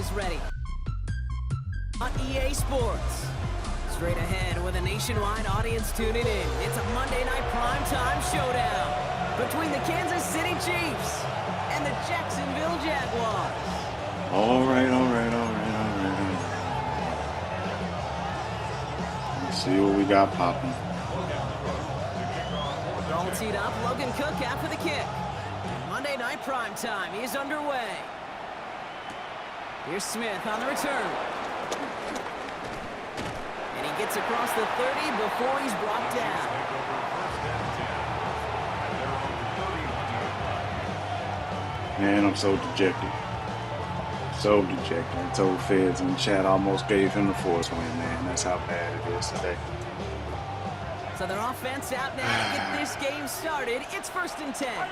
always ready. On EA Sports. Straight ahead with a nationwide audience tuning in. It's a Monday night primetime showdown between the Kansas City Chiefs and the Jacksonville Jaguars. All right. Let's see what we got popping. All teed up, Logan Cook after the kick. Monday night primetime is underway. Here's Smith on the return. And he gets across the 30 before he's brought down. Man, I'm so dejected. So dejected. I told Feds in the chat I almost gave him the force win, man. That's how bad it is today. So their offense out now to get this game started. It's 1st and 10.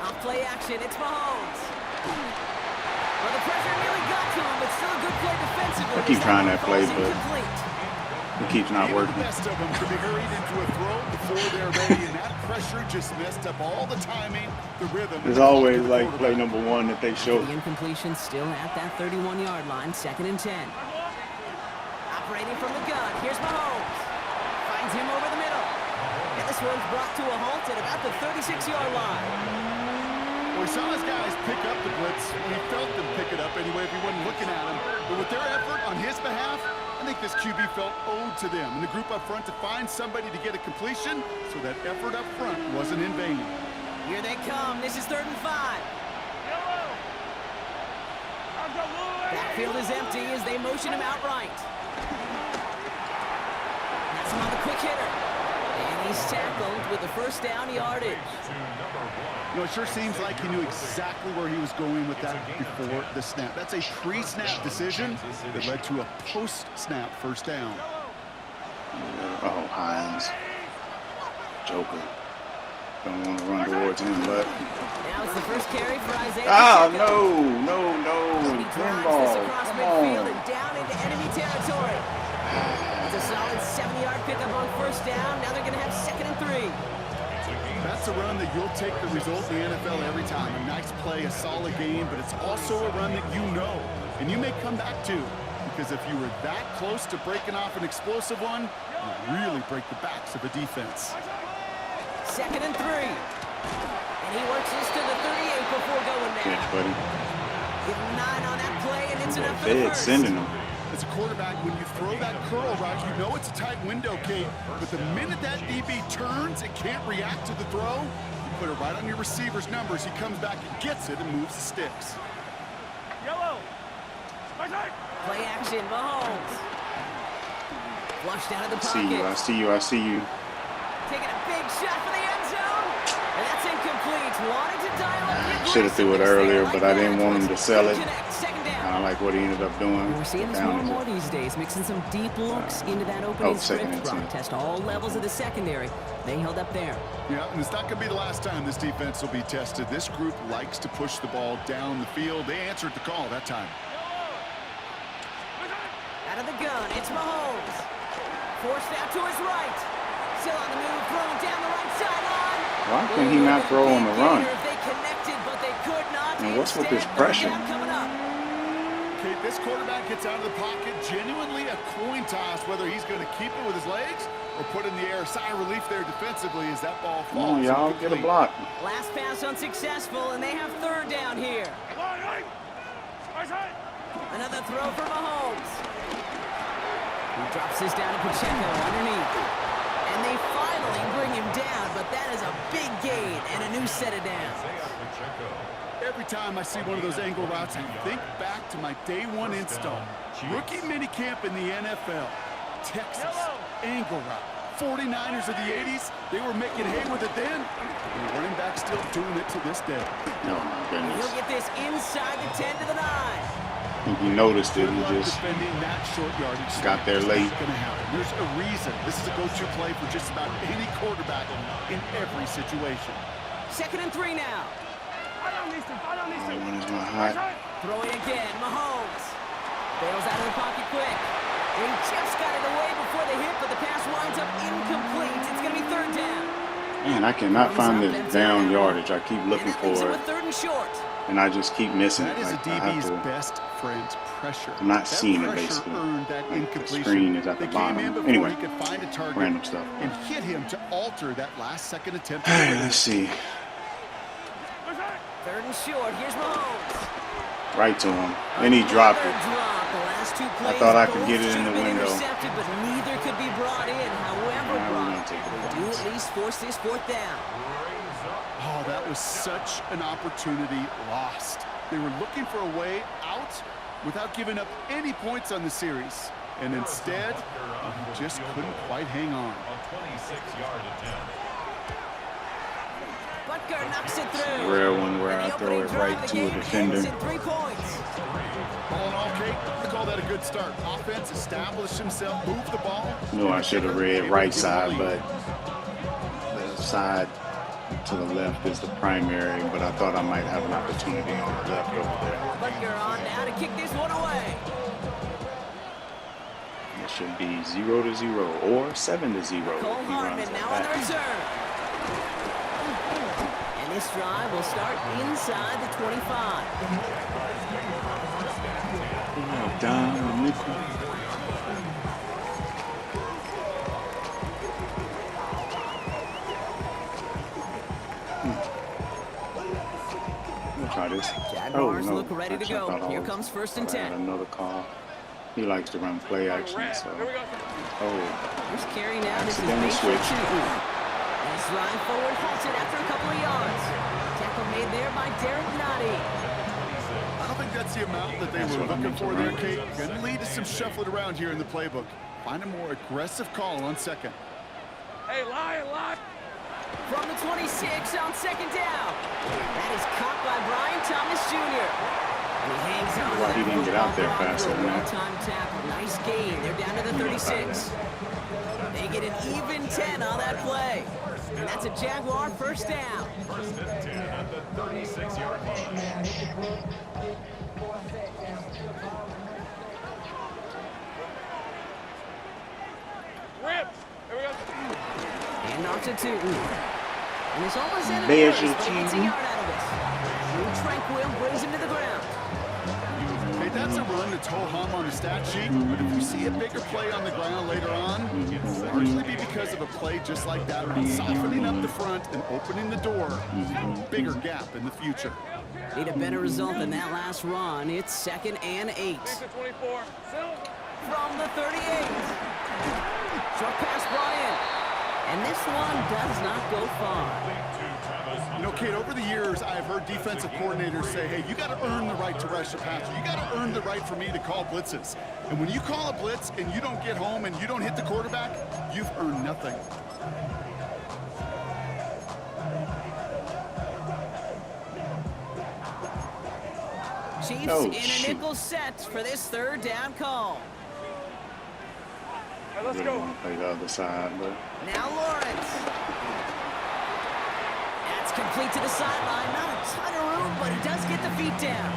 Off play action, it's Mahomes. Well, the pressure nearly got to him, but still a good play defensively. I keep trying that play, but it keeps not working. The best of them to be hurried into a throw before they're ready, and that pressure just messed up all the timing, the rhythm. There's always like play number one that they show. The incompletion still at that 31-yard line, 2nd and 10. Operating from the gun, here's Mahomes. Finds him over the middle. And this one's brought to a halt at about the 36-yard line. We saw his guys pick up the blitz. We felt them pick it up anyway if he wasn't looking at him. But with their effort on his behalf, I think this QB felt owed to them and the group up front to find somebody to get a completion so that effort up front wasn't in vain. Here they come. This is 3rd and 5. Backfield is empty as they motion him out right. That's him on the quick hitter. And he's tackled with the 1st down yardage. You know, it sure seems like he knew exactly where he was going with that before the snap. That's a pre-snap decision that led to a post-snap 1st down. Oh, Hines. Joker. Don't want to run towards him, but... Now it's the first carry for Isaiah. Ah, no. Pinball. Come on. And down into enemy territory. It's a solid 70-yard pickup on 1st down. Now they're going to have 2nd and 3. That's a run that you'll take the result in the NFL every time. A nice play, a solid game, but it's also a run that you know, and you may come back to, because if you were that close to breaking off an explosive one, you really break the backs of a defense. 2nd and 3. And he works this to the 38 before going down. Catch, buddy. Give him 9 on that play, and it's enough for the Fed's first. sending him. As a quarterback, when you throw that curl right, you know it's a tight window, Kate. But the minute that DB turns, it can't react to the throw. You put it right on your receiver's numbers. He comes back and gets it and moves the sticks. Yellow. Play action, Mahomes. Flushed out of the I pocket. see you. Taking a big shot for the end zone. And that's incomplete. Wanted to dial up the Should have threw it earlier, but I didn't want him to sell it. Second down. I like what he ended up doing. We're seeing this more and more these days, mixing some deep looks into that opening script. Test all levels of the secondary. They held up there. Yeah, and it's not going to be the last time this defense will be tested. This group likes to push the ball down the field. They answered the call that time. Out of the gun, it's Mahomes. Forced out to his right. Still on the move, throwing down the right sideline. Why can he not throw on the run? They connected, but they could not. And what's with this pressure? Coming up. Okay, this quarterback gets out of the pocket, genuinely a coin toss, whether he's going to keep it with his legs or put in the air. Sigh of relief there defensively as that ball falls. Come on, y'all, get a block. Last pass unsuccessful, and they have 3rd down here. Another throw for Mahomes. He drops this down to Pacheco underneath. And they finally bring him down, but that is a big gain and a new set of downs. Every time I see one of those angle routes, I think back to my day one install. Rookie minicamp in the NFL. Texas, angle route. 49ers of the 80s, they were making hay with it then. And the running back still doing it to this day. No, my goodness. He'll get this inside the 10 to the 9. He noticed it. He just defending that short yardage. got there late. There's a reason. This is a go-to play for just about any quarterback in every situation. 2nd and 3 now. That one is not hot. Throwing again, Mahomes. Bails out of the pocket quick. And he just got it away before the hit, but the pass winds up incomplete. It's going to be 3rd down. Man, I cannot find this down yardage. I keep looking for it. 3rd and short. and I just keep missing it. That is Like, a I have DB's to, best friend, pressure. I'm not That seeing it pressure basically. earned that Like, the incompletion. screen is at the They came in bottom. before Anyway, he could find a target random stuff. and hit him to alter that last-second attempt. All right, let's see. 3rd and short. Here's Mahomes. Right to him, and he dropped it. Drop. The last 2 plays, thought I could both get it in should the have been window. intercepted, but neither could be brought in. However, Now we're brought, gonna take the they do points. at least force this 4th down. Oh, that was such an opportunity lost. They were looking for a way out without giving up any points on the series. And instead, he just couldn't quite hang on. Butker knocks it through. Rare one where And I the throw opening it drive right of the to a game defender. ends in 3 points. All in all, Kate, I call that a good start. Offense established himself, moved the ball. No, I should have read right side, but the side to the left is the primary, but I thought I might have an opportunity on the left over there. Butker on now to kick this one away. It should be 0-0 or 7-0. Cole if he Hartman runs now that on the back. return. And this drive will start inside the 25. Down nickel. We'll try this. Jaguars look ready to Actually, I go. thought I Here was- comes 1st thought and I had 10. another call. He likes to run play action, so. Oh, Here's carry now. This is accidental Mason switch. Cheaton. This drive forward halted after a couple of yards. Tackle made there by Derek Nottie. I don't think that's the amount that they were what I'm looking for there, looking Kate. Going to lead to some shuffling around here in the playbook. Find a more aggressive call on 2nd. Hey, Lion! From the 26 on 2nd down. That is caught by Brian Thomas Jr. And he hangs on. Why he didn't get out there faster than that. Well-timed tackle. Nice gain. They're down to the 36. They get an even 10 on that play. And that's a Jaguar 1st down. 1st and 10 at the 36-yard line. Rip! Here we go. And off to Tootin. And it's almost in There's the your first, but he gets a team. yard out of it. Drew Tranquil brings him to the ground. Hey, that's a run that's ho-hum on the stat sheet, but if you see a bigger play on the ground later on, it will largely be because of a play just like that, softening up the front and opening the door to a bigger gap in the future. Need a better result than that last run. It's 2nd and 8. 24. From the 38. Short pass brought in. And this one does not go far. You know, Kate, over the years, I've heard defensive coordinators say, hey, you got to earn the right to rush a passer. You got to earn the right for me to call blitzes. And when you call a blitz and you don't get home and you don't hit the quarterback, you've earned nothing. Chiefs Oh, in a shoot. nickel set for this 3rd down call. Hey, let's Really go. want to play the other side, but Now Lawrence. That's complete to the sideline. Not a ton of room, but he does get the feet down.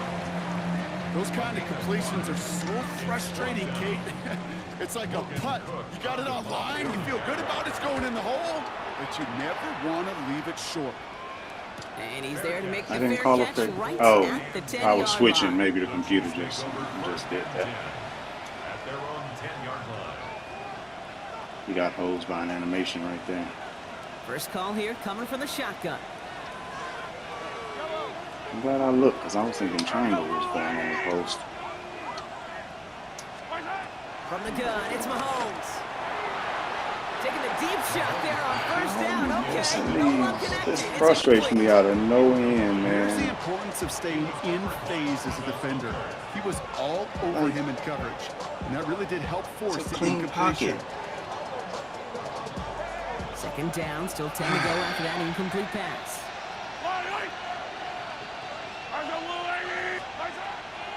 Those kind of completions are so frustrating, Kate. It's like a putt. You got it on line, you feel good about it's going in the hole, but you never want to leave it short. And he's there to make the I didn't fair call catch it. right Oh, at the 10-yard I was switching. line. Maybe the computer just did that. At their own 10-yard line. He got hosed by an animation right there. First call here coming from the shotgun. I'm glad I looked because I was thinking triangle was going on the post. From the gun, it's Mahomes. Taking the deep shot there on 1st down. Okay, no one connected. This It's frustrates incomplete. me out of no end, Here's the man. importance of staying in phase as a defender. He was all over him in coverage, and that really did help force It's a the clean incompletion. pocket. 2nd down, still 10 to go after that incomplete pass.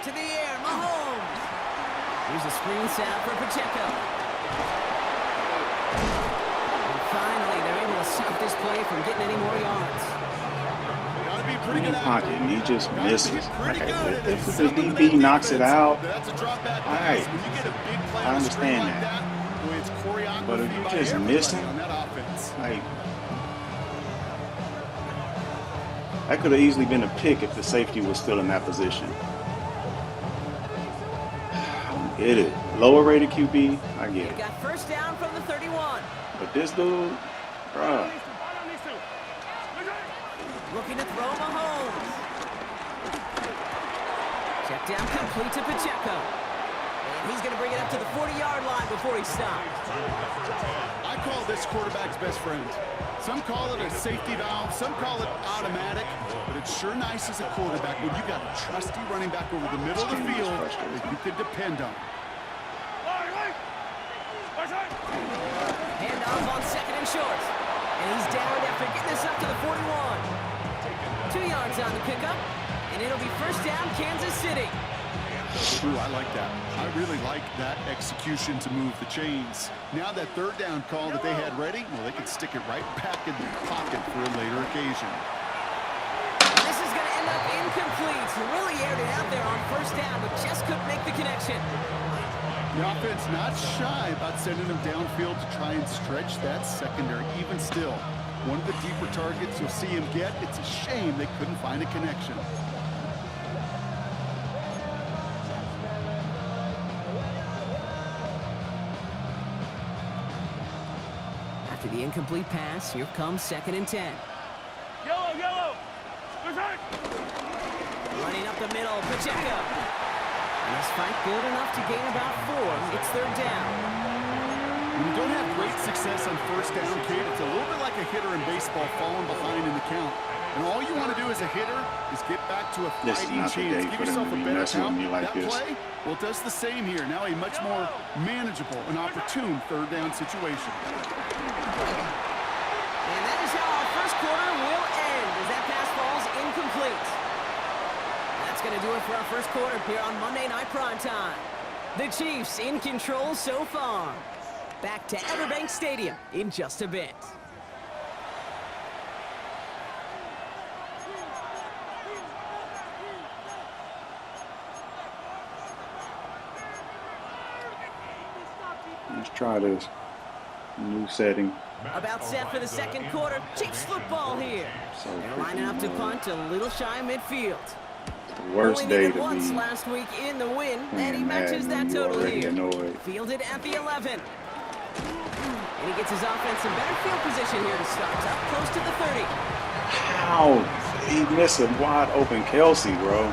To the air, Mahomes. Here's a screen set for Pacheco. And finally, they're able to stop this play from getting any more yards. Gotta be pretty Clean good pocket, and he just Gotta be misses. pretty Okay, good. if the Some of that DB knocks it defense, out, that's a drop back all pass. right. When you get a big play I on the screen understand like that. boy, it's choreography But if you by just everybody miss him, on that offense. like, That could have easily been a pick if the safety was still in that position. I get it. Lower rated QB, I get it. Got first down from the 31. But this dude, bruh. Looking to throw Mahomes. Check down complete to Pacheco. And he's going to bring it up to the 40-yard line before he stops. I call this quarterback's best friend. Some call it a safety valve, some call it automatic, but it's sure nice as a quarterback when you got a trusty running back over the middle of the field that you can depend on. Handoff on second and short. And he's down after getting this up to the 41. 2 yards on the pickup, and it'll be first down, Kansas City. Ooh, I like that. I really like that execution to move the chains. Now that third down call that they had ready, well, they can stick it right back in their pocket for a later occasion. This is going to end up incomplete. He really aired it out there on first down, but just couldn't make the connection. The offense not shy about sending them downfield to try and stretch that secondary. Even still, one of the deeper targets you'll see him get, it's a shame they couldn't find a connection. After the incomplete pass, here comes second and 10. Yellow. Running up the middle, Pacheco. And this fight good enough to gain about 4. It's third down. When you don't have great success on first down, kid, it's a little bit like a hitter in baseball falling behind in the count. And all you want to do as a hitter is get back to a fighting chance. Give yourself a better count. That play, well, it does the same here. Now a much more manageable and opportune third down situation. And that is how our first quarter will end as that pass falls incomplete. That's going to do it for our first quarter here on Monday Night Primetime. The Chiefs in control so far. Back to Everbank Stadium in just a bit. Let's try this. New setting. About set for the second quarter. Chiefs football here. So They're lining up to punt a little shy midfield. the worst Only day needed to once be last week in the win, and he playing matches Madden. that You total already here. know it. Fielded at the 11. And he gets his offense in better field position here to start. Up close to the 30. How? He missed a wide open Kelsey, bro.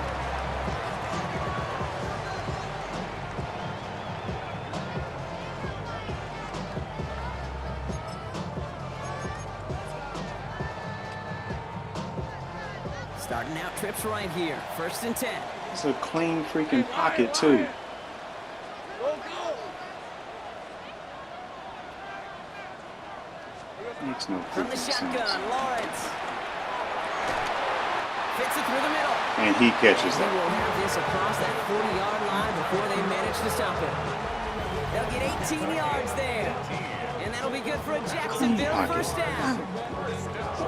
Starting out trips right here. First and 10. It's a clean freaking pocket, too. Makes no From the freaking shotgun, sense. Lawrence. Fits it through the middle. And he catches They that. will have this across that 40-yard line before they manage to stop it. They'll get 18 yards there. And that'll be good for a Jacksonville first down.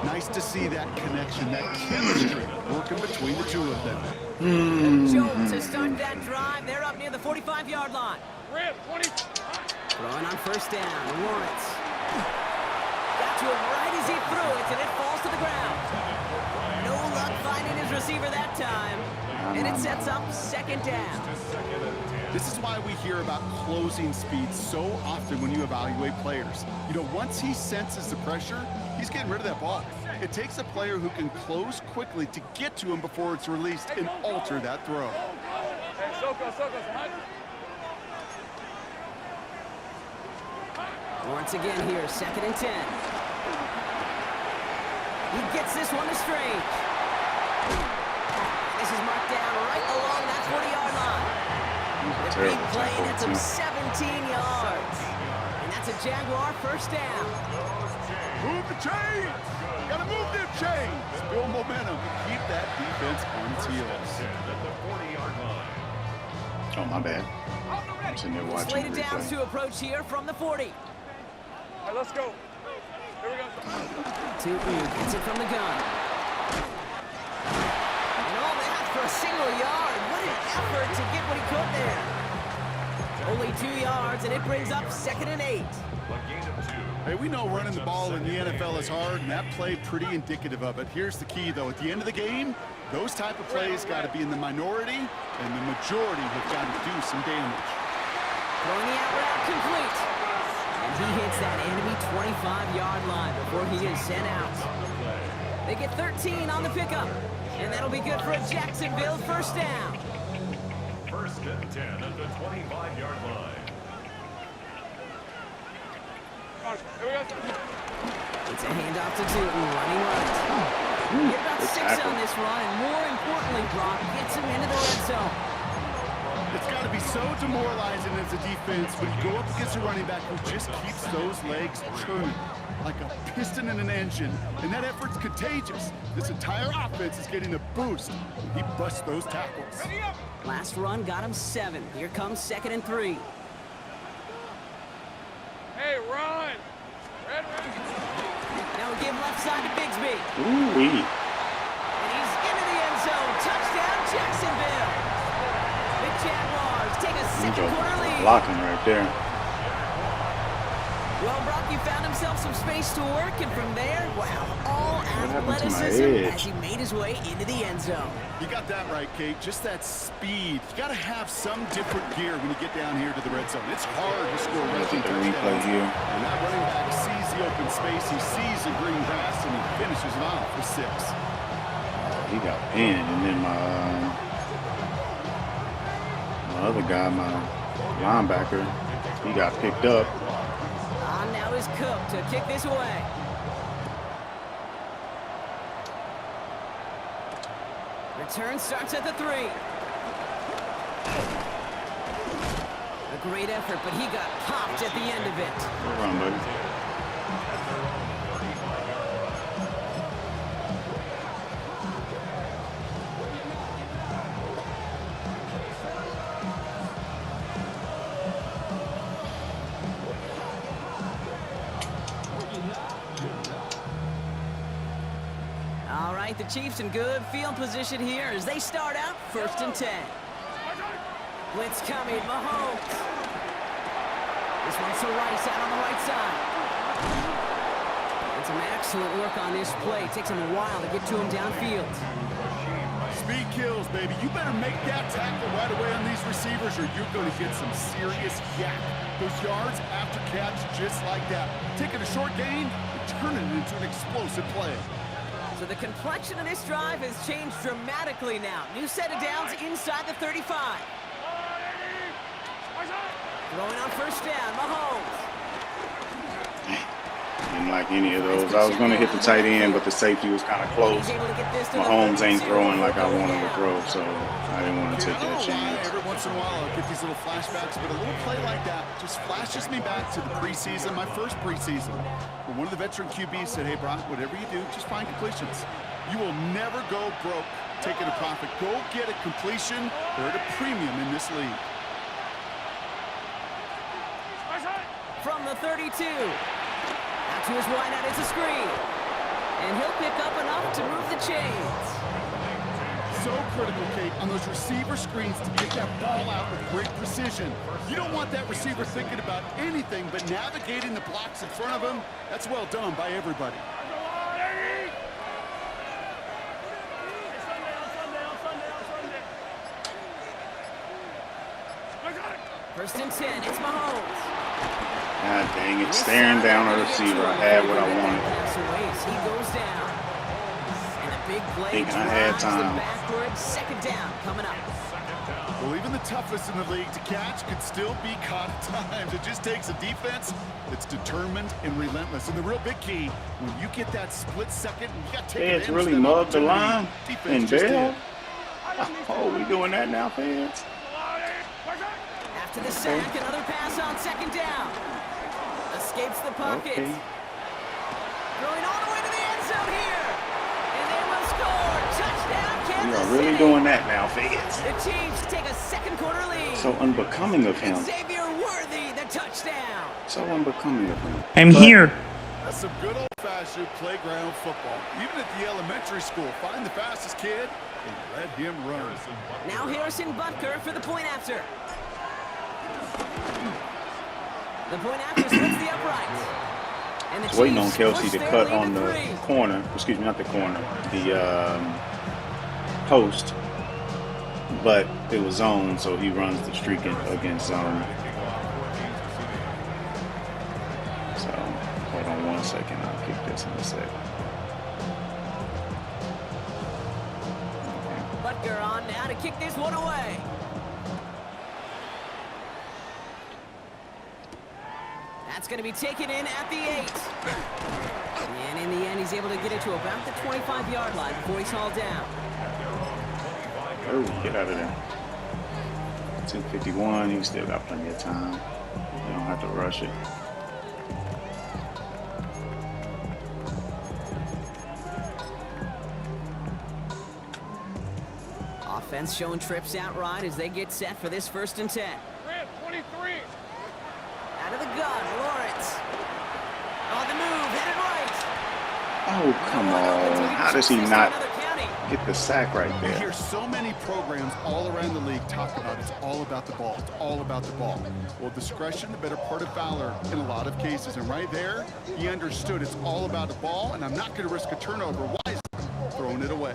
Nice to see that connection, that chemistry working between the two of them. Joe to start that drive. They're up near the 45-yard line. Throwing on first down, Lawrence. Got to him right as he threw it, and it falls to the ground. No luck finding his receiver that time. And it sets up second down. This is why we hear about closing speed so often when you evaluate players. You know, once he senses the pressure, he's getting rid of that ball. It takes a player who can close quickly to get to him before it's released and alter that throw. Once again here, second and 10. He gets this one to Strange. This is marked down right along that 40-yard line. The big play gets him 17 yards. And that's a Jaguar first down. Move the chains! Gotta move them chains! Build momentum. Keep that defense on its heels. Oh, my bad. I'm sitting there watching Slated the downs replay. to approach here from the 40. All right, let's go. Here we go. Tupu gets it from the gun. And all that for a single yard. What an effort to get what he could there. Only 2 yards, and it brings up 2nd and 8. Hey, we know running the ball in the NFL is hard, and that play pretty indicative of it. Here's the key, though. At the end of the game, those type of plays got to be in the minority, and the majority have got to do some damage. Throwing the out route complete. And he hits that enemy 25-yard line before he is sent out. They get 13 on the pickup, and that'll be good for a Jacksonville first down. 1st and 10 at the 25-yard line. It's a handoff to Newton, running right. Get about 6 on this run, and more importantly, Brock gets him into the red zone. It's got to be so demoralizing as a defense when you go up against a running back who just keeps those legs churning like a piston in an engine, and that effort's contagious. This entire offense is getting a boost when he busts those tackles. Last run got him 7. Here comes 2nd and 3. Hey, run! Red. Now we give left side to Bigsby. Ooh-wee. And he's into the end zone. Touchdown, Jacksonville. The Jaguars take a second quarter lead. Blocking right there. Well, Brock, he found himself some space to work, and from there, wow, all happened to my athleticism edge? as he made his way into the end zone. You got that right, Kate. Just that speed. You got to have some different gear when you get down here to the red zone. It's hard to score rushing The replay touchdowns. here. And that running back sees the open space, he sees the green grass, and he finishes it off for 6. He got pinned, and then my other guy, my linebacker, he got picked up. Now is Cook to kick this away. Return starts at the 3. A great effort, but he got popped at the end of it. Good run, buddy. All right, the Chiefs in good field position here as they start out 1st and 10. Blitz coming, Mahomes. This one's to Rice out on the right side. And some excellent work on this play. Takes him a while to get to him downfield. Speed kills, baby. You better make that tackle right away on these receivers or you're going to get some serious yak. Those yards after catch just like that. Taking a short gain and turning it into an explosive play. So the complexion of this drive has changed dramatically now. New set of downs inside the 35. Throwing on 1st down, Mahomes. Didn't like any of those. I was going to hit the tight end, but the safety was kind of close. Mahomes ain't throwing like I wanted to throw, so I didn't want to take that chance. Every once in a while, I'll get these little flashbacks, but a little play like that just flashes me back to the preseason, my first preseason. When one of the veteran QBs said, hey, Brock, whatever you do, just find completions. You will never go broke taking a profit. Go get a completion. They're at a premium in this league. From the 32. Out to his wideout, it's a screen. And he'll pick up enough to move the chains. So critical, Kate, on those receiver screens to get that ball out with great precision. You don't want that receiver thinking about anything but navigating the blocks in front of him. That's well done by everybody. First and 10, it's Mahomes. God dang it, staring down a receiver. I had what I wanted. He goes down. And a big play Thinking I had drives the time. backward. 2nd down coming up. Well, even the toughest in the league to catch could still be caught at times. It just takes a defense that's determined and relentless. And the real big key, when you get that split second, you got to take Feds advantage really of that mugged the opportunity. line Defense and just bailed. did. Oh, we doing that now, Feds? After the sack, another pass on 2nd down. Escapes the pocket. Okay. Throwing all the way to the end zone here. And they will score. Touchdown, We Kansas are really City. doing that now, Feds. The Chiefs take a second quarter lead. So unbecoming of him. Xavier Worthy, the touchdown. So unbecoming of him. I'm here. That's some good old-fashioned playground football. Even at the elementary school, find the fastest kid and let him run. Now Harrison Butker for the point after. The point after splits the uprights. And the Waiting on Chiefs Kelsey push to their cut lead on to the 3. corner. Excuse me, not the corner. The post. But it was zone, so he runs the streak against zone. So, hold on 1 second. I'll kick this in a sec. Butker on now to kick this one away. That's going to be taken in at the 8. And in the end, he's able to get it to about the 25-yard line before he's hauled down. Oh, get out of there. 2:51. He still got plenty of time. You don't have to rush it. Offense showing trips out right as they get set for this 1st and 10. Red 23. Out of the gun, Lawrence. On the move, headed right. Oh, come on. How does he not get the sack right You there? hear so many programs all around the league talk about it's all about the ball. It's all about the ball. Well, discretion, the better part of valor in a lot of cases. And right there, he understood it's all about the ball, and I'm not going to risk a turnover. Why is he throwing it away?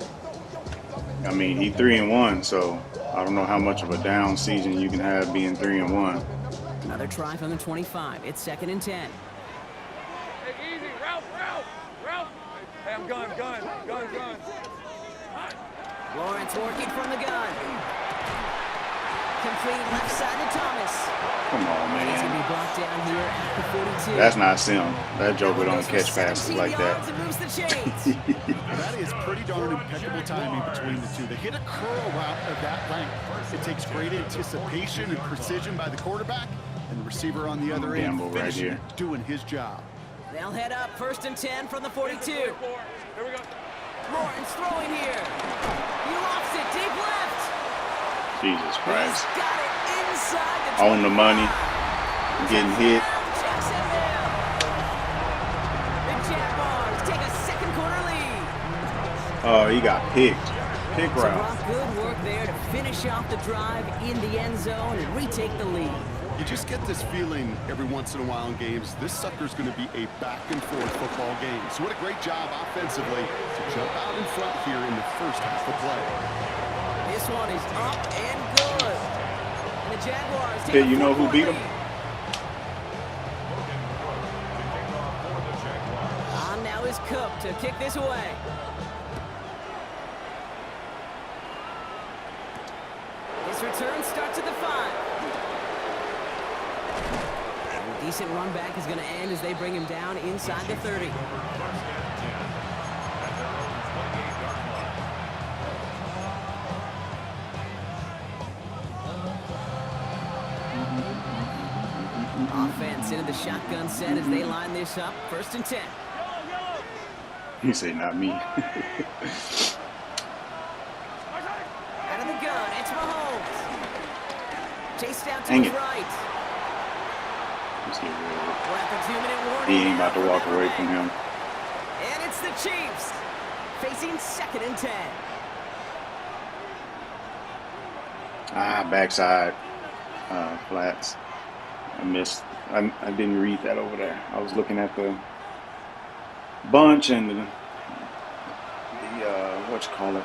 I mean, he 3-1, so I don't know how much of a down season you can have being 3-1. Another try from the 25. It's 2nd and 10. Hey, easy. Ralph. Hey, I'm gun. Lawrence working from the gun. Complete left side to Thomas. Come on, He's going to man. be brought down here at the 42. That's not sim. That joker don't catch passes 17 like yards that. and moves the chains. That is pretty darn impeccable timing between the two. They hit a curl route of that length. It takes great anticipation and precision by the quarterback, and the receiver on the other end Gamble right finishing, here. doing his job. They'll head up 1st and 10 from the 42. Here we go. Lawrence throwing here. He lofts it deep left. Jesus He's Christ. got it inside the On the money. 25. Getting hit. Jacksonville. The Jaguars take a 2nd quarter lead. Oh, he got picked. Pick So route. Brock, good work there to finish off the drive in the end zone and retake the lead. You just get this feeling every once in a while in games, this sucker's going to be a back-and-forth football game. So what a great job offensively to jump out in front here in the first half of play. This one is up and good. And the Jaguars take Hey, a you know who 4-point beat 'em? lead. On now is Cook to kick this away. This return starts at the 5. Decent run back is going to end as they bring him down inside the 30. Offense into the shotgun set as they line this up. 1st and 10. He said, not me. Out of the gun, it's Mahomes. Chased out to Dang his it. right. Let's get rid of it. We're at the 2-minute warning. He ain't now about to for walk that away leg. from him. And it's the Chiefs facing 2nd and 10. Backside flats. I missed. I didn't read that over there. I was looking at the bunch and the what you call it?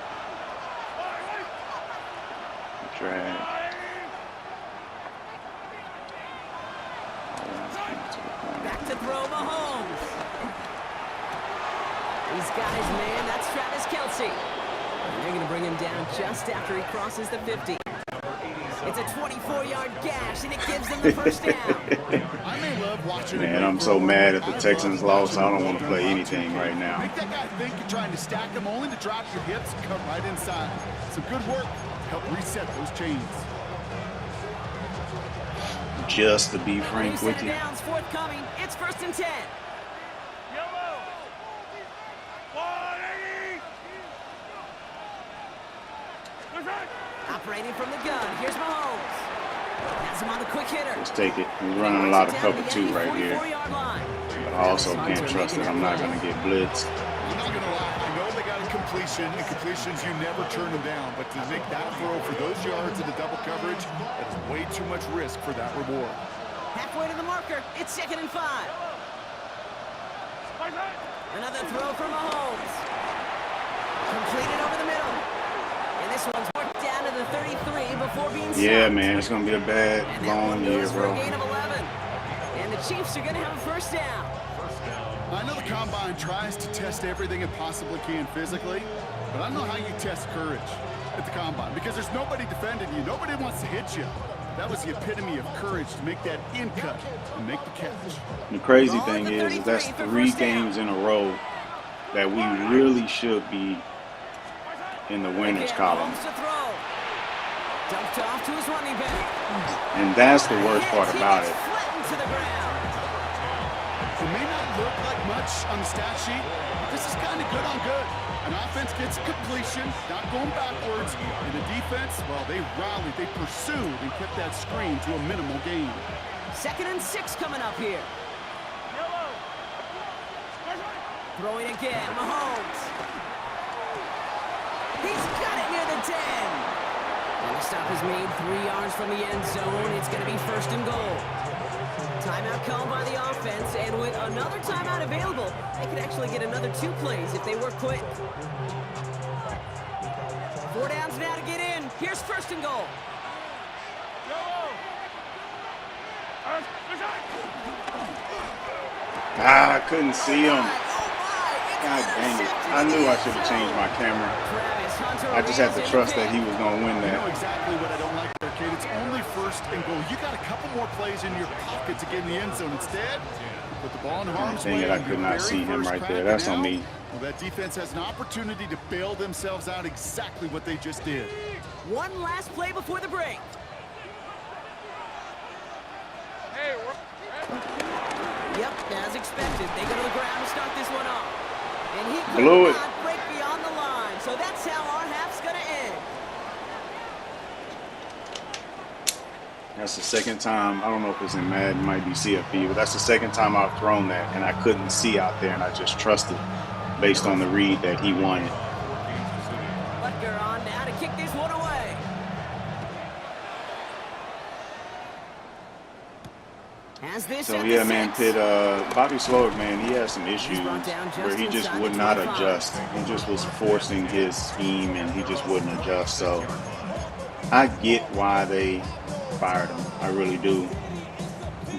Drag. Back to throw Mahomes. He's got his man. That's Travis Kelce. And they're going to bring him down just after he crosses the 50. It's a 24-yard gash, and it gives them the first down. I may love watching Man, I'm so mad at the Texans loss. I don't want to play anything right now. Make that guy think you're trying to stack him only to drop your hips and cut right inside. Some good work to help reset those chains. Just to be frank with you. Downs forthcoming. It's 1st and 10. Yellow. 180. Operating from the gun. Here's Mahomes. Has him on the quick hitter. Just take it. He's running a lot of cover Down to the two Yankee right here. 44-yard line. But I also can't trust that I'm not going to get blitzed. I'm not going to lie. I know they got to completion, and completions, you never turn them down. But to make that throw for those yards in the double coverage, that is way too much risk for that reward. Halfway to the marker. It's 2nd and 5. Another throw from Mahomes. Completed over the middle. And this one's worked down to the 33 before being stopped. Yeah, man, it's gonna be a bad, And that long one year, goes for bro. a gain of 11. And the Chiefs are going to have a first down. I know the Combine tries to test everything it possibly can physically, but I know how you test courage at the Combine, because there's nobody defending you. Nobody wants to hit you. That was the epitome of courage, to make that in cut and make the catch. The crazy thing is that's 3 games in a row that we really should be in the winners column. Mahomes to throw. Dumped off to his running back. And that's the worst part He about gets it. flattened to the ground. It may not look like much on the stat sheet, but this is kind of good on good. An offense gets a completion, not going backwards, and the defense, well, they rallied, they pursued, and kept that screen to a minimal gain. 2nd and 6 coming up here. Throwing again, Mahomes. He's got it near the 10. And the stop is made 3 yards from the end zone. It's going to be 1st and goal. Timeout called by the offense, and with another timeout available, they could actually get another 2 plays if they work quick. 4 downs now to get in. Here's 1st and goal. I couldn't see him. God dang it. I knew I should have changed my camera. I just had to trust that he was going to win You know that. exactly what I don't like there, kid. It's only 1st and goal. You got a couple more plays in your pocket to get in the end zone. Instead, put the ball in harm's Dang way. it, I on could your not very see him first right crack, there. and That's on now, me. Well, that defense has an opportunity to bail themselves out exactly what they just did. One last play before the break. Hey, Yep, as expected, they go to the ground to start this one off. And he Blew could it. not break beyond the line, so that's how our half's going to end. That's the 2nd time. I don't know if it's in Madden, it might be CFP, but that's the 2nd time I've thrown that, and I couldn't see out there, and I just trusted based on the read that he wanted. Butker on now to kick this one away. As this So at yeah, the man, 6. Pitt, Bobby Slowick, man, he had some issues where he just would not adjust. He just was forcing his scheme, and he just wouldn't adjust. So I get why they fired him. I really do.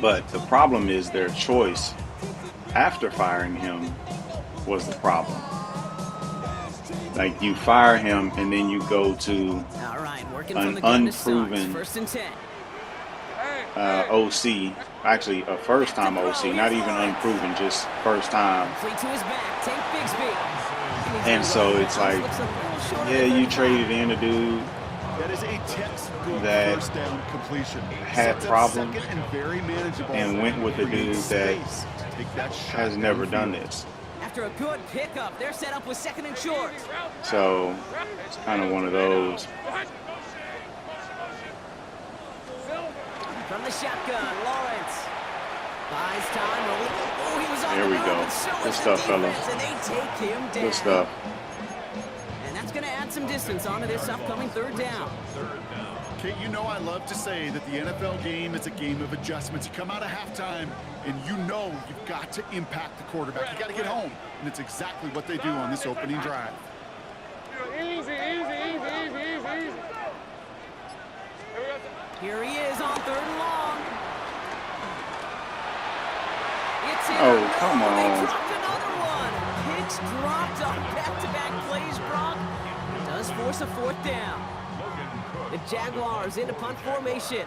But the problem is their choice after firing him was the problem. Like, you fire him and then you go to All right, working an from the gun to start. unproven 1st and 10. OC, actually a first-time OC, not even unproven, just first time. Fleet to his back, take Bigsby. And so it's like, yeah, you traded in a dude That is a textbook that 1st down completion. had Sets up problems 2nd and very manageable, and went with a dude creates that space to take that shot has never downfield. done this. After a good pickup, they're set up with 2nd and short. So it's kind of one of those. From the shotgun, Lawrence. Buys time. Oh, he was on There the we move, go. and so Good is the stuff, fella. defense, and they take him down. Good stuff. And that's going to add some distance onto this upcoming 3rd down. Kate, you know I love to say that the NFL game is a game of adjustments. You come out of halftime, and you know you've got to impact the quarterback. You got to get home, and it's exactly what they do on this opening drive. easy. Here he is on 3rd and long. It's in. Oh, come They on. dropped another one. Picks dropped on back-to-back plays, Brock. Does force a 4th down. The Jaguars into punt formation.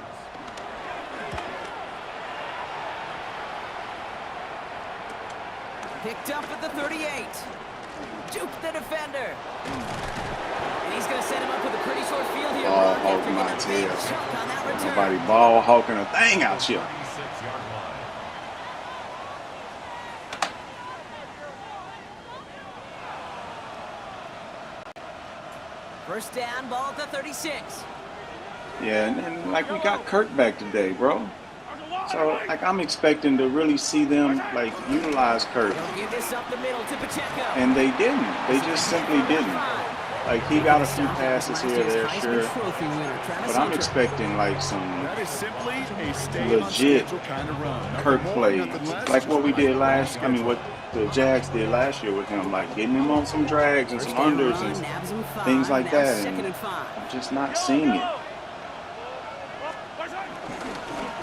Picked up at the 38. Juke the defender. And he's going to set him up with a pretty short field here. Ball Brock, after hawking my getting a big tail. chunk on that return. Nobody ball hawking a thing out here. 36-yard line. First down, ball at the 36. Yeah, and like we got Kirk back today, bro. So, like, I'm expecting to really see them, like, utilize Kirk. They'll give this up the middle to Pacheco. And they didn't. They just simply didn't. Like, he got a few passes here, there, sure. But I'm expecting, like, some That is simply a stay on legit schedule kind of run. Kirk Nothing more, plays. nothing less. Like what we did what the Jags did last year with him. Like, getting him on some drags and some unders and things like that. And I'm just not seeing it.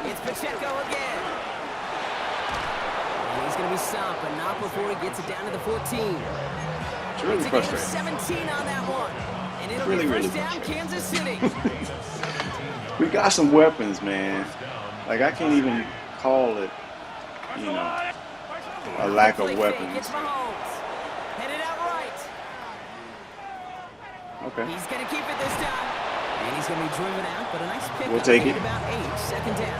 It's Pacheco again. And he's going to be stopped, but not before he gets it down to the 14. It's really frustrating. 17 on that one. And it'll Really, be really first down, Kansas City. We got some weapons, man. Like, I can't even call it, you know, a lack of weapons. It's Mahomes. Headed out right. Okay. He's going to keep it this time. And he's going to be driven out, but a nice pickup. We'll take it. About 8, second down.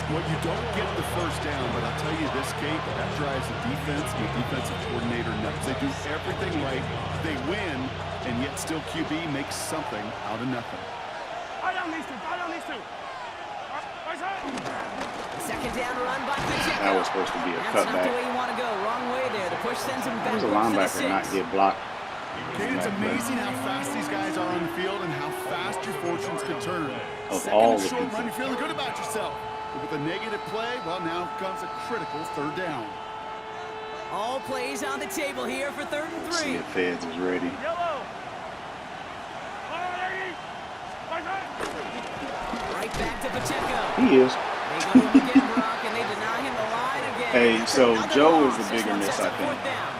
Well, you don't get the first down, but I'll tell you this, Kate, that drives the defense and the defensive coordinator nuts. They do everything right. They win, and yet still QB makes something out of nothing. Second down run by Pacheco. That was supposed to be a That's not the cutback. way you want to go. Wrong way there. The push sends him How back. does a linebacker not get blocked? Kate, it's amazing how fast these guys are on the field and how fast your fortunes can turn. Of Second all and the short people. run, you're feeling good about yourself. But with a negative play, well, now comes a critical third down. All plays on the table here for 3rd and 3. See if Feds is ready. Right back to Pacheco. He is. They go to him again, Brock, and they deny him the line again. Hey, so Another Joe loss. is the This bigger one miss, sets I up think. 4th down.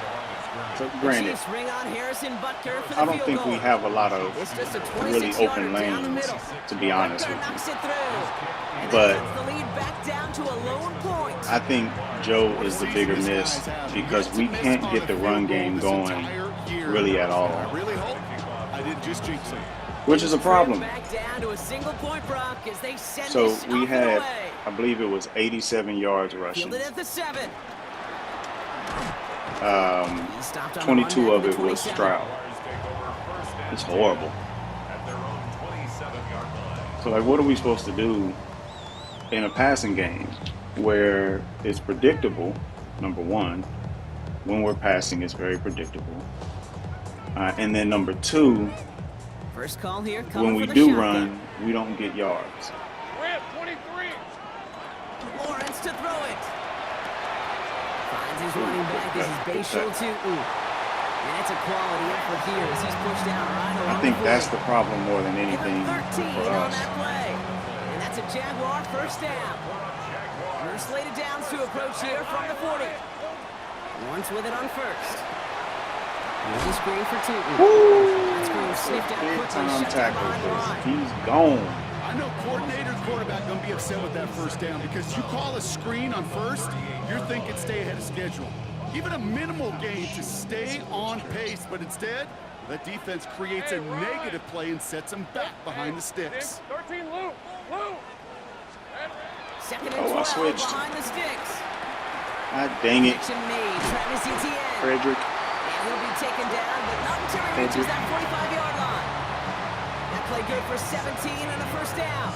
So, The granted, Chiefs bring on Harrison Butker for the I don't field think goal. we have a lot of It's just a really 26-yarder open down the lanes, middle. to be honest Butker with you. knocks it through. And But that cuts the lead back down to a lone point. I think Joe is the bigger miss because we can't get the run game going really at all, I really hope I didn't just jinx it. which is a problem. Back down to a single point, Brock, as they send So this we off and had, away. I believe it was 87 yards rushing. Fielded at the 7. 22 of it was Stroud. It's horrible. So, like, what are we supposed to do in a passing game where it's predictable, number one, when we're passing, it's very predictable. And then number two, First call here. when we do run, we don't get yards. Ramp 23. Lawrence to throw it. Finds his running back as his base show to. And it's a quality effort here as he's pushed down right along I think the that's field. the problem more than Give anything him 13 for on us. that play. And that's a Jaguar first down. We're slated downs to approach here from the 40. Lawrence with it on first. Here's a screen for 2. That screen sniffed out Big quickly, time shut down behind the tackle. line. He's gone. I know coordinator, quarterback going to be upset with that first down because you call a screen on first, you're thinking stay ahead of schedule. Even a minimal gain to stay on pace, but instead, that defense creates a negative play and sets them back behind the sticks. 13 Lou. Lou. Second and Oh, I 12 switched. behind the sticks. God dang it, Connection made. Travis Etienne. Frederick. And he'll be taken down, but not until he reaches that 45-yard line. That play good for 17 and a first down.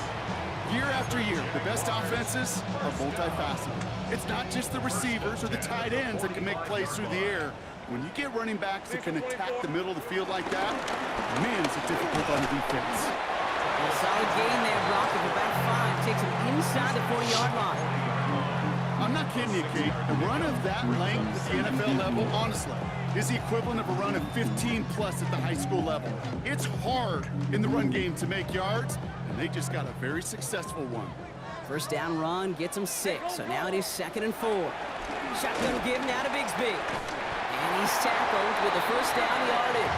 Year after year, the best offenses are multifaceted. It's not just the receivers or the tight ends that can make plays through the air. When you get running backs that can attack the middle of the field like that, man, is it difficult on the defense. A solid gain there, Brock, of about 5. Takes him inside the 40-yard line. I'm not kidding you, Kate. A run of that length at the NFL level, honestly, is the equivalent of a run of 15-plus at the high school level. It's hard in the run game to make yards, and they just got a very successful one. First down run gets him 6, so now it is 2nd and 4. Shotgun give now to Bigsby. And he's tackled with the first down yardage.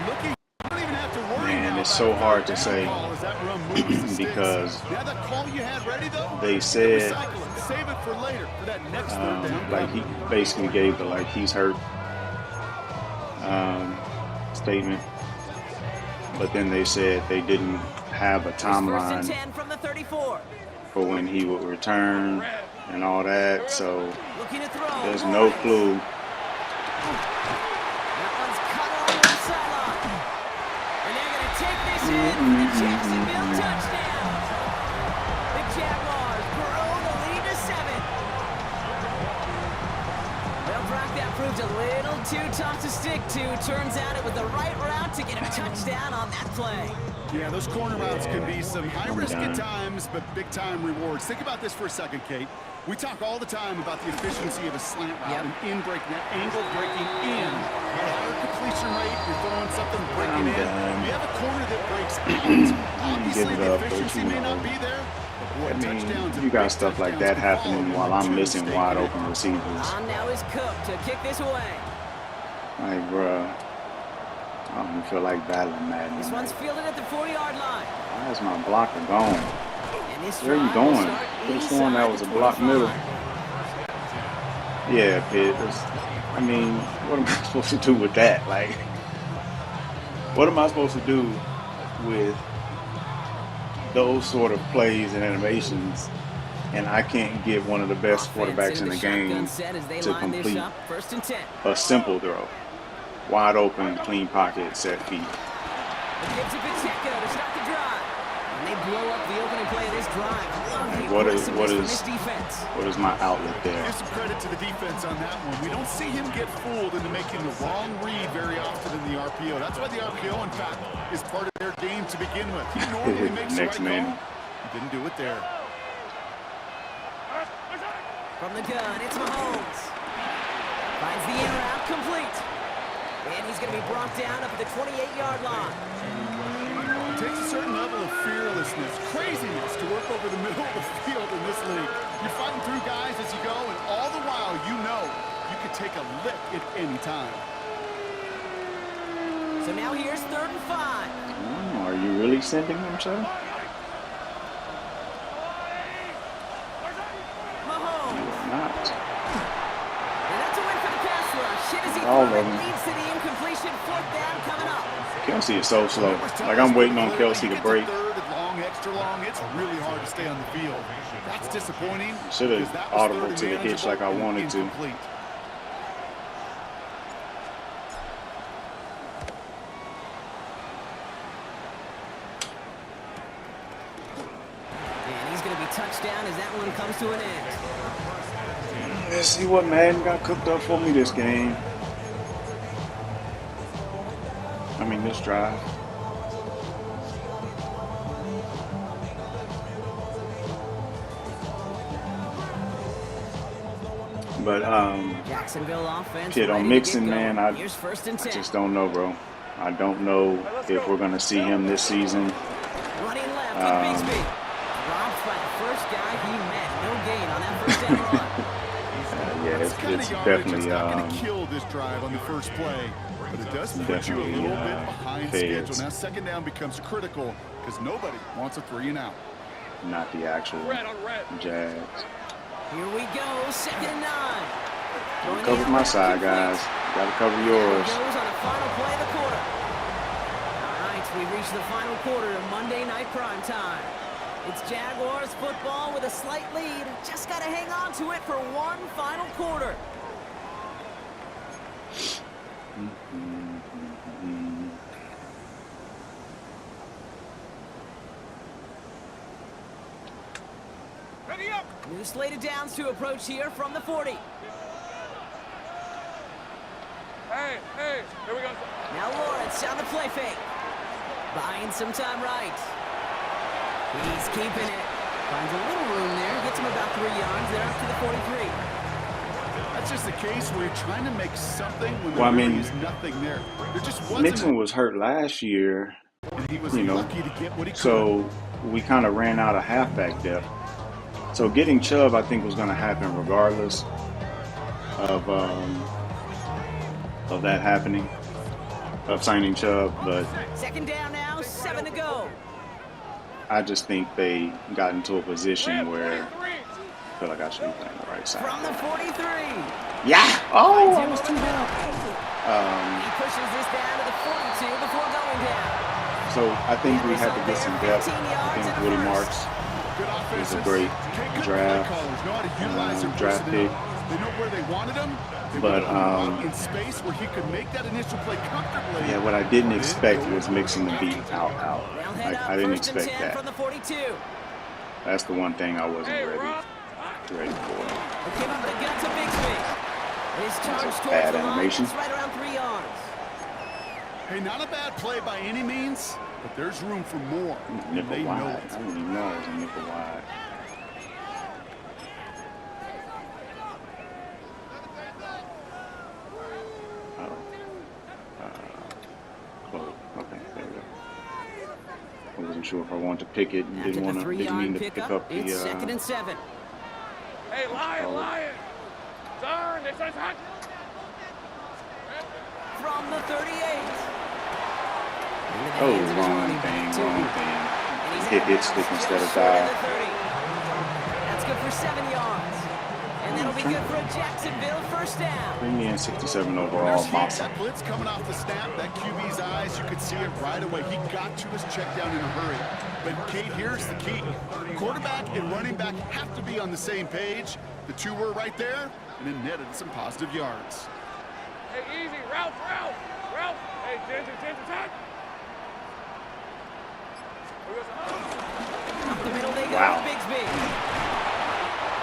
Looking, you don't even have to worry Man, now it's about so a hard third to down say call as that run moves the sticks. because now that call you had ready, though, they said, recycle it. Save it for later for that next third down. like, he basically gave the, like, he's hurt statement. But then they said they didn't have a First and timeline 10 from the 34. for when he would return and all that, so Looking to throw. there's no clue. That one's cut on the sideline. And they're going to take this in for the Jacksonville touchdown. The Jaguars too tough to stick to. Turns out it was the right route to get a touchdown on that play. Yeah, those corner routes can be some high risk at times, but big time rewards. Think about this for a second, Kate. We talk all the time about the efficiency of a slant route and in breaking that angle, breaking in. The higher completion rate, you're throwing something, breaking in. You have a corner that breaks out. Obviously, the efficiency may not be there. I mean, you got stuff like that happening while I'm missing wide open receivers. On now is Cook to kick this away. Like, bruh, I don't even feel like battling Madden. This one's fielded at the 40-yard line. Why is my blocker gone? Where are you going? Could have sworn that was a block middle. Yeah, Pitt. I mean, what am I supposed to do with that? Like, what am I supposed to do with those sort of plays and animations, and I can't get one of the best quarterbacks in the game to complete a simple throw? Wide open, clean pocket, set feet. They blow up the opening play of this drive. What is my outlet there? Give some credit to the defense on that one. We don't see him get fooled into making the wrong read very often in the RPO. That's why the RPO, in fact, is part of their game to begin with. He normally makes the right call. He didn't do it there. From the gun, it's Mahomes. Finds the in route complete. And he's going to be brought down up at the 28-yard line. It takes a certain level of fearlessness, craziness to work over the middle of the field in this league. You're fighting through guys as you go, and all the while you know you could take a lick at any time. So now here's 3rd and 5. Oh, are you really sending him, sir? Mahomes. Not. And that's a win for the pass rush. Hit as he All of them. leads to the incompletion. 4th down coming up. Kelsey is so slow. Like, I'm waiting on Kelsey to break. Third and long, extra long. It's really hard to stay on the field. That's disappointing. Should have audible to the hitch like I wanted to. Incomplete. And he's going to be touched down as that one comes to an end. Let's see what Madden got cooked up for me this game. I mean, this drive. But Jacksonville offense. Pitt on Mixon, man, I Here's 1st and 10. just don't know, bro. I don't know if we're gonna see him this season. Running left with Bigsby. Dropped by the first guy he met. No gain on that 1st down run. Yeah, it's definitely not going to kill this drive on the first play, but it does put you a little bit behind schedule. Now 2nd down becomes critical because nobody wants a 3 and out. not the actual Jags. Here we go, 2nd and 9. Cover my side, guys. Gotta cover yours. Goes on the final play of the quarter. All right, we reach the final quarter of Monday Night Prime Time. It's Jaguars football with a slight lead. Just got to hang on to it for one final quarter. Ready up. New slated downs to approach here from the 40. Hey, here we go. Now Lawrence on the play fake. Buying some time right. He's keeping it. Finds a little room there. Gets him about 3 yards. They're up to the 43. That's just the case where you're trying to make something when Well, I there mean, is nothing there. There just wasn't. Mixon was hurt last year, And he was you know, lucky to get what he so we kind of ran out of halfback depth. So getting Chubb, I think, was going to happen regardless of that happening, of signing Chubb. But 2nd down now, 7 to go. I just think they got into a position where I feel like I should be playing the right side. From the 43. Yeah. Oh, I was too down. He pushes this down to the 42 before going down. So I think we had to get some depth. I think Woody Marks is a great draft pick. They know where they wanted him. But in space where he could make that initial play comfortably. yeah, what I didn't expect was Mixon to be out. They'll head up I didn't 1st and expect 10 from that. the 42. That's the one thing I wasn't Hey, ready Rob. for. Give him the gut to Bigsby. His charge towards bad the line. animation. It's right around Hey, not a bad play by any means, but there's room for more. Nickel They know wide. it. I didn't even know it was a nickel wide. Close. Okay, there we go. I wasn't sure if I wanted to pick it. After the 3-yard Didn't mean to pick up the. it's 2nd and 7. Hey, Lion! Turn, this is hot! From the 38. Oh, wrong thing. Hit stick instead of dive. That's good for 7 yards. And that'll be good for a Jacksonville first down. Bring me in 67 overall. There's Awesome. that blitz coming off the snap. That QB's eyes, you could see it right away. He got to his check down in a hurry. But, Kate, here's the key. Quarterback and running back have to be on the same page. The two were right there, and it netted some positive yards. Hey, easy, Ralph! Hey, Ginger, touch! Up the middle they go to Bigsby.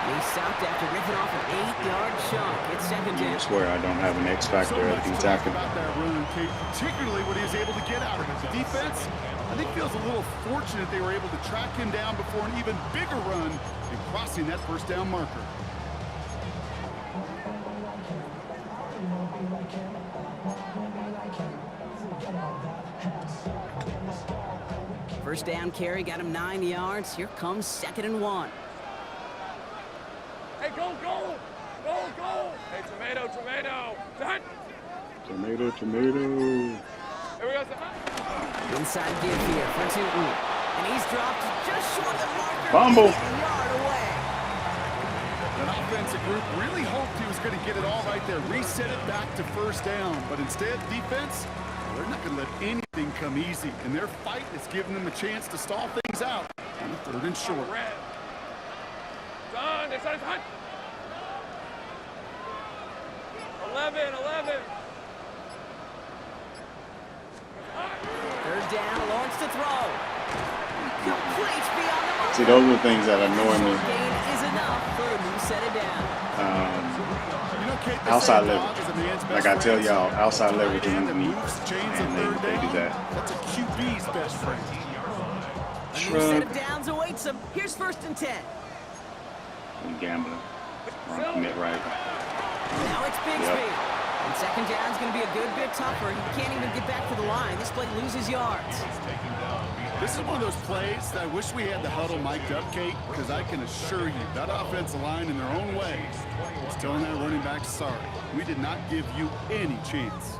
He stopped after ripping off an 8-yard chunk. It's 2nd down. I swear I don't have an X factor So at much the to talk tackle. about that run, Kate, particularly what he was able to get out of it. The defense, I think, feels a little fortunate they were able to track him down before an even bigger run and crossing that first down marker. First down carry got him 9 yards. Here comes 2nd and 1. Hey, go! Hey, tomato! Touch! Tomato. Here we go, Inside give here for Tootin. And he's dropped just short of the marker. Fumble. A yard away. That offensive group really hoped he was going to get it all right there, reset it back to first down. But instead, defense, they're not going to let anything come easy. And their fight is giving them a chance to stall things out on the 3rd and short. red. Done, this is hot! 11. 3rd down, Lawrence to throw. Complete beyond the mark. See, those are the things that annoy me. Gain is enough for him to set it down. You know, Kate, they Outside say leverage. dog is a man's best Like I tell friend. y'all, outside leverage Tight end is that underneath. moves chains on And 3rd they do down, that. That's a QB's best friend. A new Shrug. set of downs awaits him. Here's 1st and 10. I'm gambling. Wrong commit right. Now it's Bigsby. And 2nd down's going to be a good bit tougher. He can't even get back to the line. This play loses yards. This is one of those plays that I wish we had the huddle mic'd up, Kate, because I can assure you that offensive line in their own way is telling that running back, sorry, we did not give you any chance.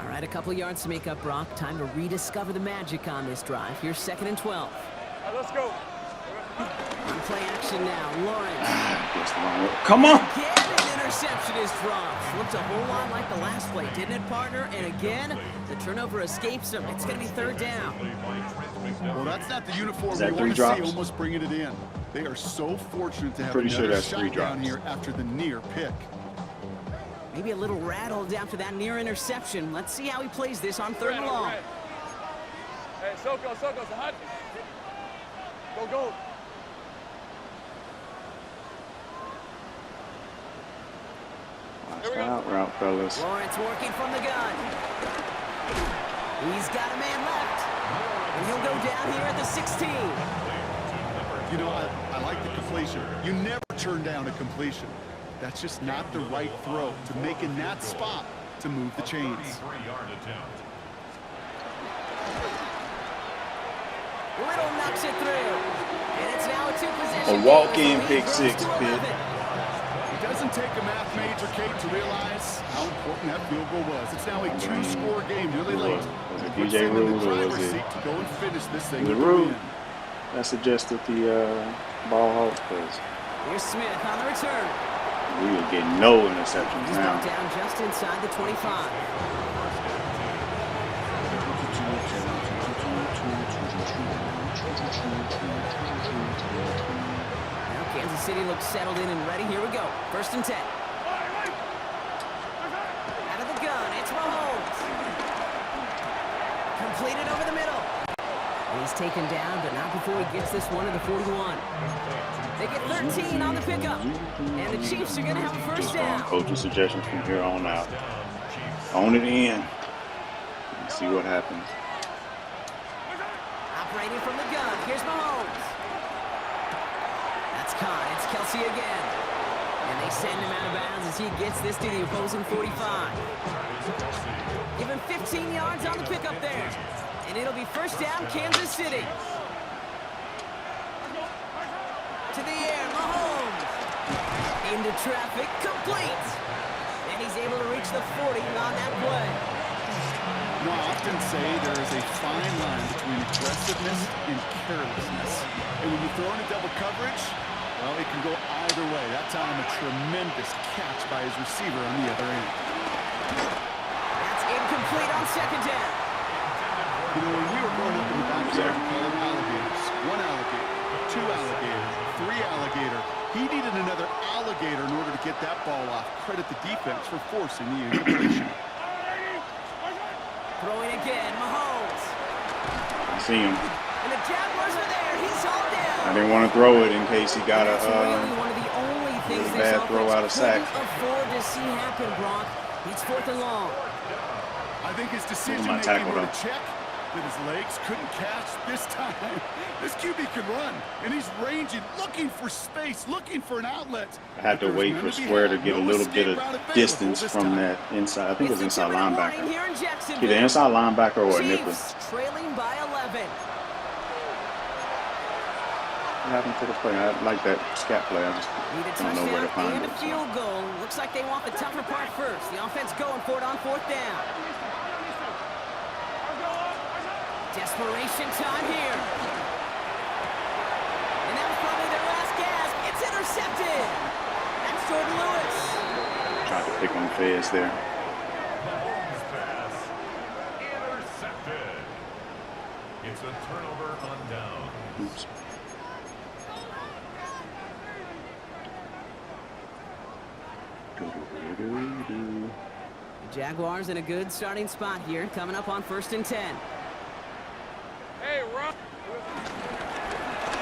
All right, a couple yards to make up, Brock. Time to rediscover the magic on this drive. Here's 2nd and 12. Let's go. On play action now, Lawrence. Guess the wrong way. Come on! Again, an interception is dropped. Looked a whole lot like the last play, didn't it, partner? And again, the turnover escapes him. It's going to be 3rd down. Well, that's not the uniform Is that we 3 want to see drops? almost bringing it in. They are so fortunate to have Pretty sure another that's 3 shot down drops. here after the near pick. Maybe a little rattled after that near interception. Let's see how he plays this on 3rd and long. Hey, Soko, hot. Go. Watch out, route, fellas. Lawrence working from the gun. He's got a man left. And he'll go down here at the 16. You know, I like the completion. You never turn down a completion. That's just not the right throw to make in that spot to move the chains. Little knocks it through. And it's now a 2-possession. A walk-in pick 6, Pitt. It doesn't take a math major, Kate, to realize how important that field goal was. It's now a 2-score game really late. Was it Puts DJ them in the Rule or was driver's it? seat to go and finish this thing Was it with the Rule? win. That suggested the ball halt because Here's Smith on the return. we were getting no interceptions He's now. knocked down just inside the 25. Now Kansas City looks settled in and ready. Here we go. 1st and 10. Out of the gun, it's Mahomes. Completed over the middle. He's taken down, but not before he gets this one to the 41. They get 13 on the pickup. And the Chiefs are going to have a first down. Coaching suggestions from here on out. On it in. See what happens. Operating from the gun, here's Mahomes. That's caught, it's Kelsey again. And they send him out of bounds as he gets this to the opposing 45. Give him 15 yards on the pickup there. And it'll be first down, Kansas City. To the air, Mahomes. Into traffic, complete. And he's able to reach the 40 on that play. You know, I often say there is a fine line between aggressiveness and carelessness. And when you throw in a double coverage, well, it can go either way. That time, a tremendous catch by his receiver on the other end. That's incomplete on second down. You know, when we were growing up in the backyard, we called them alligators. One alligator, two alligator, three alligator. He needed another alligator in order to get that ball off. Credit the defense for forcing the incompletion. Throwing again, Mahomes. I see him. And the Jaguars are there. He's all down. I didn't want to throw it in case he got That's really a one of the only things this bad throw out of sack. couldn't afford to see happen, Brock. It's 4th and long. I think his decision My making tackle, were though. to check that his legs couldn't catch this time. This QB can run, and he's ranging, looking for space, looking for an outlet. I had to wait for Square to get a little bit of distance from that inside. I think it was inside linebacker. Either inside linebacker or a nickel. Chiefs trailing by 11. What happened to the play? I like that scat play. I just Need a don't know where to touchdown find and it. a field goal. Looks like they want the tougher part first. The offense going for it on 4th down. Desperation time here. And that was probably their last gasp. It's intercepted. That's Jordan Lewis. Tried to pick on Fez there. Mahomes pass intercepted. It's a turnover on down. Oops. The Jaguars in a good starting spot here, coming up on 1st and 10. Hey, Rob.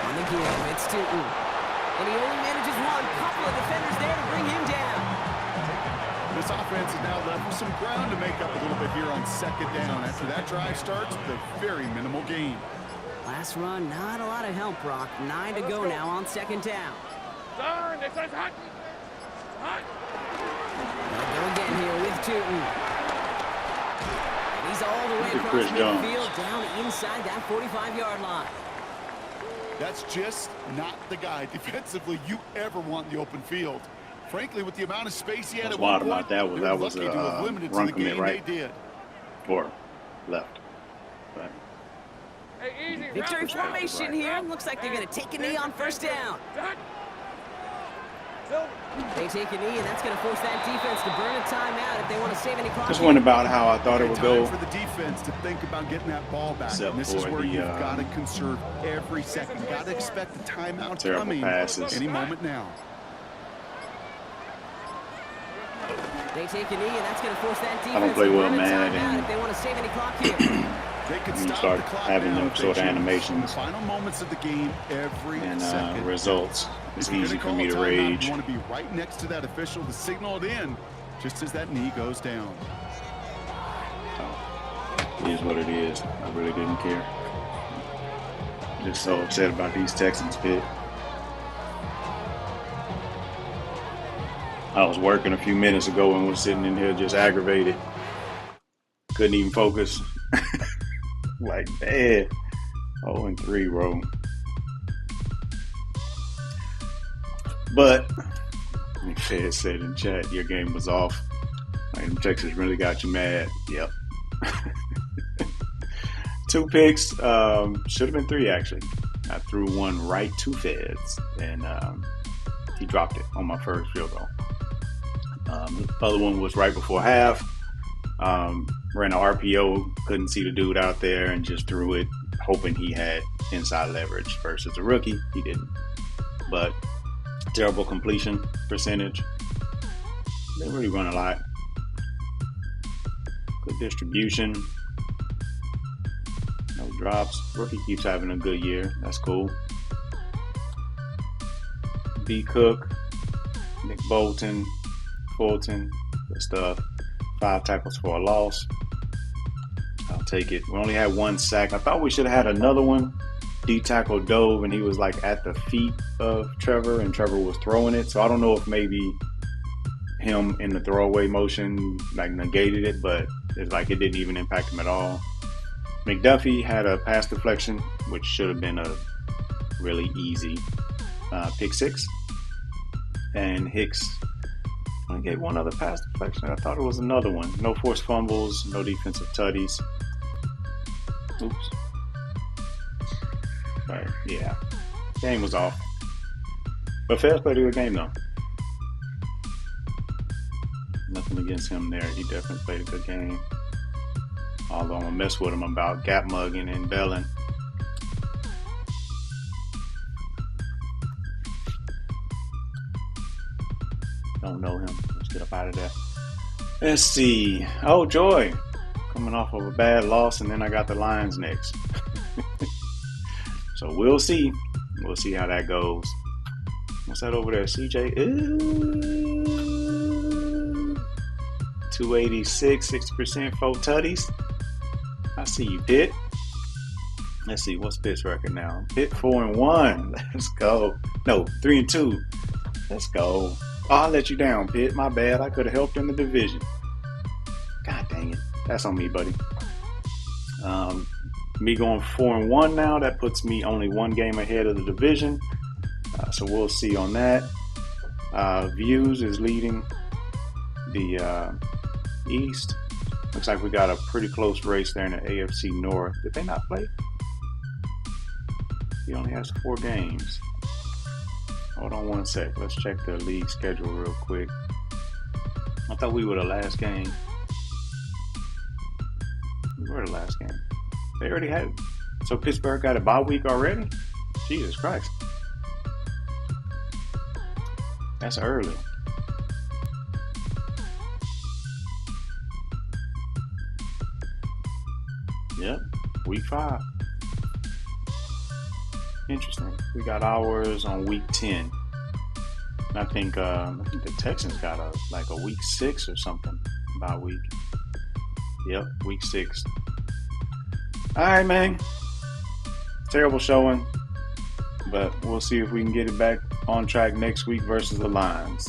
On the give, it's Tootin. And he only manages one. Couple of defenders there to bring him down. This offense is now left with some ground to make up a little bit here on 2nd down. After that drive starts with a very minimal gain. Last run, not a lot of help, Brock. 9 to go now on 2nd down. Darn, they say it's hot. Hot. They'll go again here with Tootin. And he's all the way Look at across Chris Jones. midfield, down inside that 45-yard line. That's just not the guy defensively you ever want in the open field. Frankly, with the amount of space he had What's at one wild point, about that was they were that was lucky to have limited to run the commit, game right? they did. Or left. But Hey, easy. Victory route, route. formation here. Looks like they're going to take a knee on 1st down. Dot. Silver. They take a knee, and that's going to force that defense to burn a timeout if they want to save any clock. just went about how I thought it would Time go. for the defense to think about getting that ball back. Except And this is for where the, you've got to conserve every second. You've got to expect the timeout terrible coming passes. any moment now. They take a knee, and that's going to force that defense I don't play to well, burn a man, timeout and if they want to save any clock here. They could You stop start the clock having now them if they sort of choose. animations. In the final moments of the game, every And second. results. It's If you're easy gonna for call me a to timeout, rage. You want to be right next to that official to signal it in just as that knee goes down. It is what it is. I really didn't care. Just so upset about these Texans pick. I was working a few minutes ago and was sitting in here just aggravated. Couldn't even focus. Like, man. 0-3, bro. But, like Fed said in chat, your game was off. Like, Texas really got you mad. Yep. 2 picks. Should have been 3, actually. I threw one right to Feds, and he dropped it on my first field goal. The other one was right before half. Ran an RPO, couldn't see the dude out there, and just threw it, hoping he had inside leverage versus a rookie. He didn't. But terrible completion percentage. They really run a lot. Good distribution. No drops. Rookie keeps having a good year. That's cool. B. Cook, Nick Bolton, Fulton, good stuff. 5 tackles for a loss. I'll take it. We only had one sack. I thought we should have had another one. D tackle dove, and he was like at the feet of Trevor, and Trevor was throwing it. So I don't know if maybe him in the throwaway motion like negated it, but it's like it didn't even impact him at all. McDuffie had a pass deflection, which should have been a really easy pick six. And Hicks only gave one other pass deflection. I thought it was another one. No forced fumbles, no defensive tutties. Oops. But yeah, game was off. But Fez played a good game though. Nothing against him there. He definitely played a good game. Although I'm gonna mess with him about gap mugging and belling. Don't know him. Let's get up out of there. Let's see. Oh, Joy. Coming off of a bad loss, and then I got the Lions next. So we'll see. We'll see how that goes. What's that over there, CJ? Ooh. 286, 60%, 4 tutties. I see you, Pitt. Let's see, what's Pitt's record now? Pitt 4-1. Let's go. No, 3-2. Let's go. Oh, I let you down, Pitt. My bad. I could have helped in the division. God dang it. That's on me, buddy. Me going 4-1 now, that puts me only one game ahead of the division. So we'll see on that. Views is leading the East. Looks like we got a pretty close race there in the AFC North. Did they not play? He only has 4 games. Hold on one sec. Let's check the league schedule real quick. I thought we were the last game. We were the last game. They already had it. So Pittsburgh got a bye week already? Jesus Christ. That's early. Yep, week 5. Interesting. We got ours on week 10. And I think the Texans got a week 6 or something bye week. Yep, week 6. All right, man. Terrible showing, but we'll see if we can get it back on track next week versus the Lions.